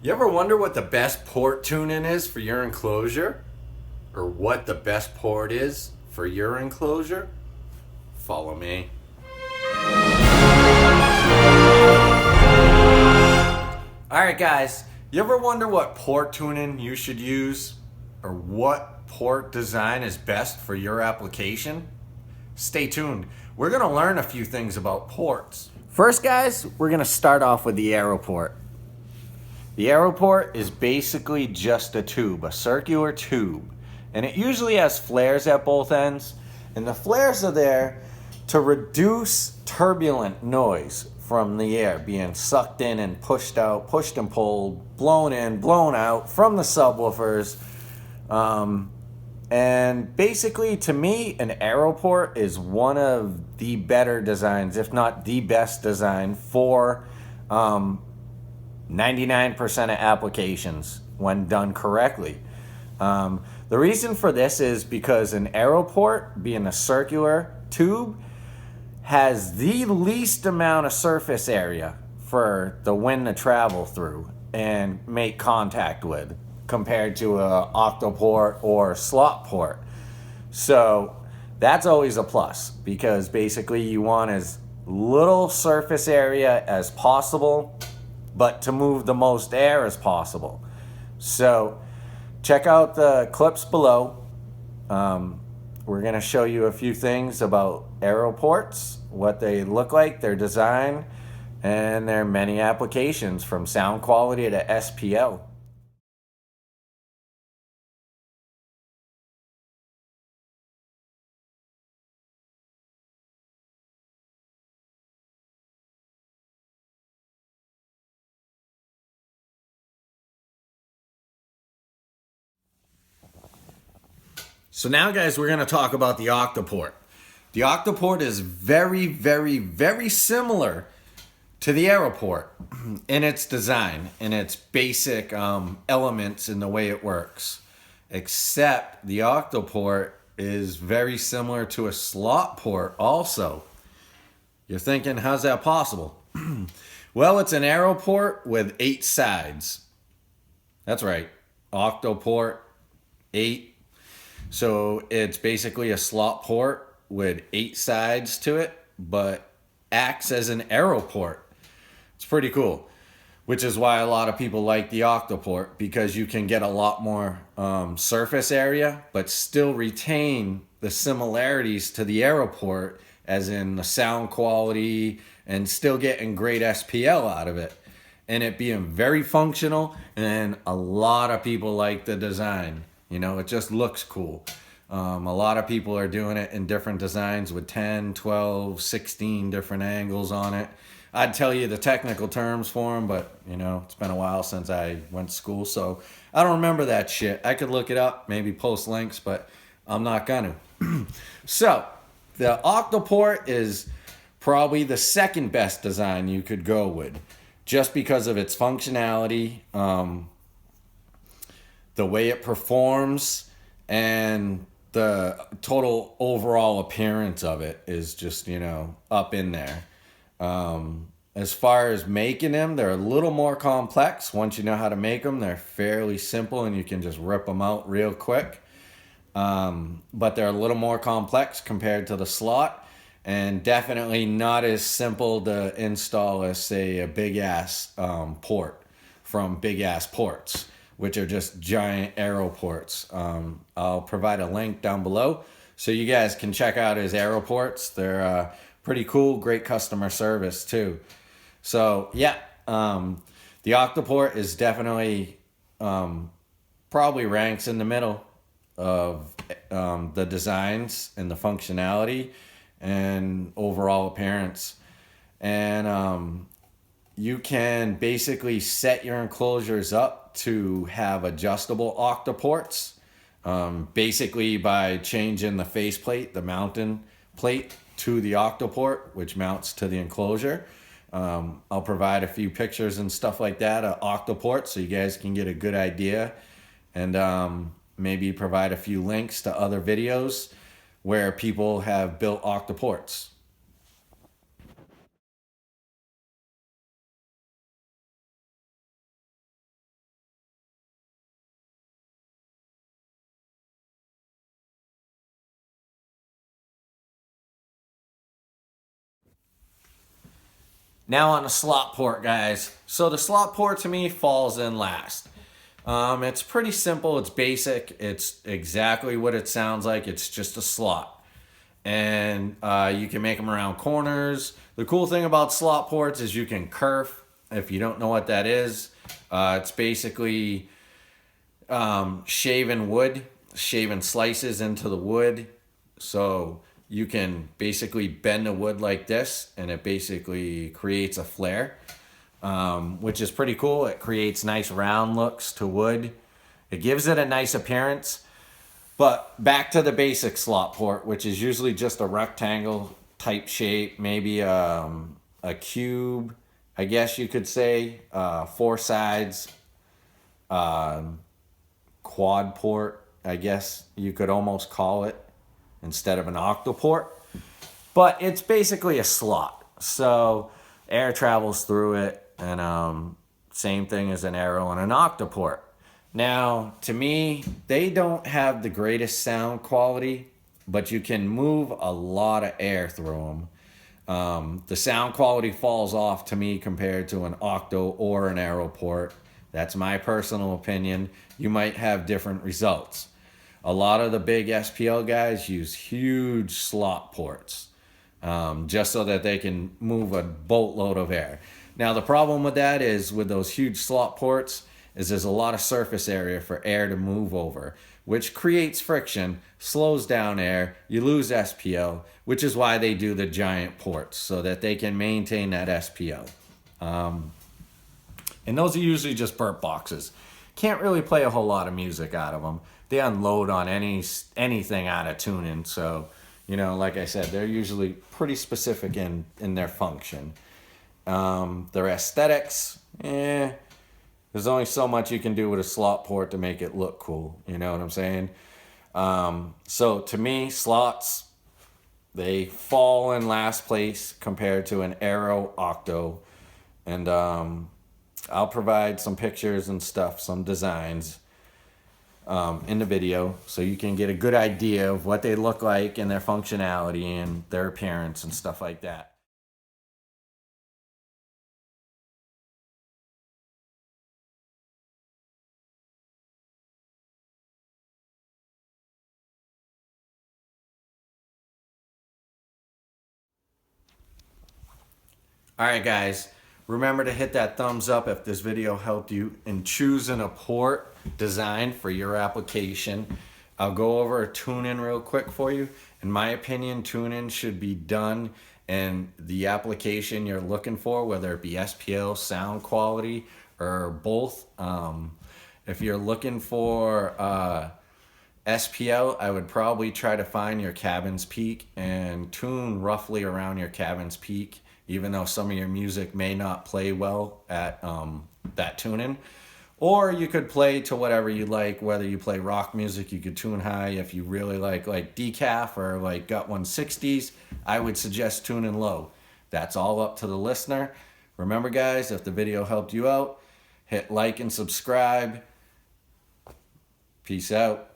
You ever wonder what the best port tune-in is for your enclosure? Or what the best port is for your enclosure? Follow me. Alright guys, you ever wonder what port tuning you should use? Or what port design is best for your application? Stay tuned. We're going to learn a few things about ports. First guys, we're going to start off with the Aeroport. The Aeroport is basically just a tube, a circular tube. And it usually has flares at both ends. And the flares are there to reduce turbulent noise from the air being sucked in and pushed out, pushed and pulled, blown in, blown out from the subwoofers. And basically, to me, an Aeroport is one of the better designs, if not the best design for 99% of applications when done correctly. The reason for this is because an Aeroport, being a circular tube, has the least amount of surface area for the wind to travel through and make contact with compared to a octoport or slot port. So that's always a plus because basically you want as little surface area as possible, but to move the most air as possible. So check out the clips below. We're going to show you a few things about Aeroports, what they look like, their design, and their many applications from sound quality to SPL. So now guys, we're going to talk about the Octoport. The Octoport is very similar to the Aeroport in its design, in its basic elements in the way it works. Except the Octoport is very similar to a slot port also. You're thinking, how's that possible? Well, it's an Aeroport with 8 sides. That's right, Octoport, 8. So it's basically a slot port with 8 sides to it, but acts as an Aeroport. It's pretty cool, which is why a lot of people like the Octoport, because you can get a lot more surface area, but still retain the similarities to the Aeroport, as in the sound quality, and still getting great SPL out of it. And it being very functional, and a lot of people like the design. You know, it just looks cool. A lot of people are doing it in different designs with 10, 12, 16 different angles on it. I'd tell you the technical terms for them, but, you know, it's been a while since I went to school, so I don't remember that shit. I could look it up, maybe post links, but I'm not gonna. So, the Octoport is probably the second best design you could go with, just because of its functionality, the way it performs, and the total overall appearance of it is just, you know, up in there. As far as making them, they're a little more complex. Once you know how to make them, they're fairly simple and you can just rip them out real quick. But they're a little more complex compared to the slot, and definitely not as simple to install as, say, a big ass port from Big Ass Ports, which are just giant Aeroports. I'll provide a link down below so you guys can check out his Aeroports. They're pretty cool, great customer service too. So yeah, the Octoport is definitely probably ranks in the middle of the designs and the functionality and overall appearance. And you can basically set your enclosures up to have adjustable Octoports, basically by changing the faceplate, the mounting plate, to the Octoport, which mounts to the enclosure. I'll provide a few pictures and stuff like that of Octoport so you guys can get a good idea, and maybe provide a few links to other videos where people have built Octoports. Now on the slot port, guys. So the slot port to me falls in last. It's pretty simple. It's basic. It's exactly what it sounds like. It's just a slot. And you can make them around corners. The cool thing about slot ports is you can kerf. If you don't know what that is, it's basically shaven wood, shaven slices into the wood. So you can basically bend the wood like this, and it basically creates a flare, which is pretty cool. It creates nice round looks to wood. It gives it a nice appearance. But back to the basic slot port, which is usually just a rectangle type shape, maybe a cube, I guess you could say, 4 sides, quad port, I guess you could almost call it, instead of an octoport. But it's basically a slot. So air travels through it, and same thing as an arrow and an octoport. Now, to me, they don't have the greatest sound quality, but you can move a lot of air through them. The sound quality falls off to me compared to an octo or an Aeroport. That's my personal opinion. You might have different results. A lot of the big SPL guys use huge slot ports, just so that they can move a boatload of air. Now, the problem with that is with those huge slot ports is there's a lot of surface area for air to move over, which creates friction, slows down air, you lose SPL, which is why they do the giant ports, so that they can maintain that SPL. And those are usually just burp boxes. Can't really play a whole lot of music out of them. They unload on anything out of tuning, so, you know, like I said, they're usually pretty specific in their function. Their aesthetics, there's only so much you can do with a slot port to make it look cool. You know what I'm saying? So to me, slots, they fall in last place compared to an Aero Octo. And I'll provide some pictures and stuff, some designs in the video, so you can get a good idea of what they look like and their functionality and their appearance and stuff like that. Alright guys, remember to hit that thumbs up if this video helped you in choosing a port design for your application. I'll go over a tune-in real quick for you. In my opinion, tune-in should be done in the application you're looking for, whether it be SPL, sound quality, or both. If you're looking for SPL, I would probably try to find your cabin's peak and tune roughly around your cabin's peak, even though some of your music may not play well at that tuning. Or you could play to whatever you like, whether you play rock music, you could tune high. If you really like decaf or like gut 160s, I would suggest tuning low. That's all up to the listener. Remember guys, if the video helped you out, hit like and subscribe. Peace out.